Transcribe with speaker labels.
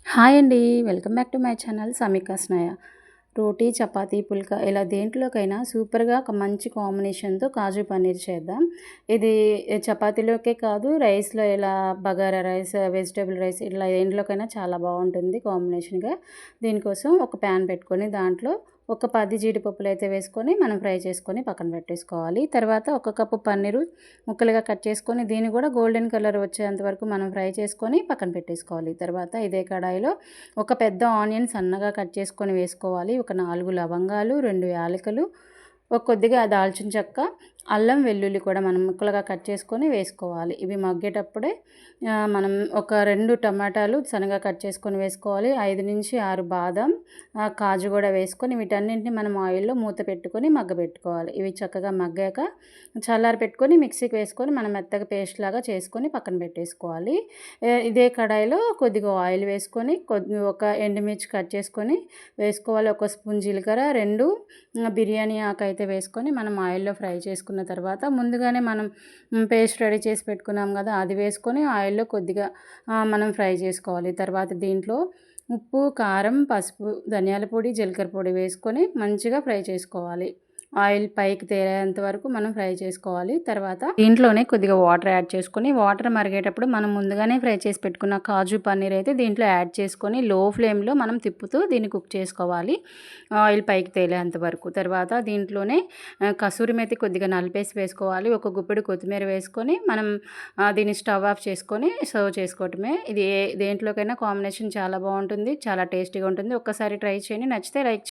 Speaker 1: Hi అండి. Welcome back to my channel సమీకా స్నేహ. రోటీ, చపాతీ, పుల్కా ఇలా దేంట్లోకైనా సూపర్‌గా ఒక మంచి కాంబినేషన్‌తో కాజు పన్నీర్ చేద్దాం. ఇది చపాతీలోకే కాదు, రైస్‌లో ఇలా బగారా రైస్, వెజిటబుల్ రైస్ ఇట్లా దేంట్లోకైనా చాలా బావుంటుంది కాంబినేషన్‌గా. దీనికోసం ఒక ప్యాన్ పెట్టుకొని దాంట్లో ఒక 10 జీడిపప్పులైతే వేసుకొని మనం ఫ్రై చేసుకొని పక్కన పెట్టేసుకోవాలి. తర్వాత ఒక కప్పు పన్నీరు ముక్కలుగా కట్ చేసుకొని దీన్ని కూడా గోల్డెన్ కలర్ వచ్చేంత వరకు మనం ఫ్రై చేసుకొని పక్కన పెట్టేసుకోవాలి. తర్వాత ఇదే కడాయిలో ఒక పెద్ద ఆనియన్ సన్నగా కట్ చేసుకొని వేసుకోవాలి. ఒక 4 లవంగాలు, 2 యాలకులు, ఒక కొద్దిగా దాల్చిన చెక్క, అల్లం, వెల్లుల్లి కూడా మనం ముక్కలుగా కట్ చేసుకొని వేసుకోవాలి. ఇవి మగ్గేటప్పుడే మనం ఒక 2 టమాటాలు సన్నగా కట్ చేసుకొని వేసుకోవాలి. 5-6 బాదం, కాజు కూడా వేసుకొని వీటన్నింటిని మనం ఆయిల్‌లో మూత పెట్టుకొని మగ్గబెట్టుకోవాలి. ఇవి చక్కగా మగ్గాక చల్లారి పెట్టుకొని మిక్సీకి వేసుకొని మనం మెత్తగా పేస్ట్ లాగా చేసుకొని పక్కన పెట్టేసుకోవాలి. ఇదే కడాయిలో కొద్దిగా ఆయిల్ వేసుకొని ఒక ఎండుమిర్చి కట్ చేసుకొని వేసుకోవాలి. ఒక స్పూన్ జీలకర్ర, 2 బిర్యానీ ఆకు అయితే వేసుకొని మనం ఆయిల్‌లో ఫ్రై చేసుకున్న తర్వాత ముందుగానే మనం పేస్ట్ రెడీ చేసి పెట్టుకున్నాం కదా, అది వేసుకొని ఆయిల్‌లో కొద్దిగా మనం ఫ్రై చేసుకోవాలి. తర్వాత దీంట్లో ఉప్పు, కారం, పసుపు, ధనియాల పొడి, జీలకర్ర పొడి వేసుకొని మంచిగా ఫ్రై చేసుకోవాలి. ఆయిల్ పైకి తేలేంత వరకు మనం ఫ్రై చేసుకోవాలి. తర్వాత దీంట్లోనే కొద్దిగా వాటర్ యాడ్ చేసుకొని వాటర్ మరిగేటప్పుడు మనం ముందుగానే ఫ్రై చేసి పెట్టుకున్న కాజు పన్నీర్ అయితే దీంట్లో యాడ్ చేసుకొని లో ఫ్లేమ్లో మనం తిప్పుతూ దీన్ని కుక్ చేసుకోవాలి ఆయిల్ పైకి తేలేంత వరకు. తర్వాత దీంట్లోనే కసూరి మేతి కొద్దిగా నలిపేసి వేసుకోవాలి. ఒక గుప్పెడు కొత్తిమీర వేసుకొని మనం దీన్ని స్టవ్ ఆఫ్ చేసుకొని సర్వ్ చేసుకోవటమే. ఇది దేంట్లోకైనా కాంబినేషన్ చాలా బాగుంటుంది, చాలా టేస్టీగా ఉంటుంది. ఒక్కసారి ట్రై చేయండి, నచ్చితే లైక్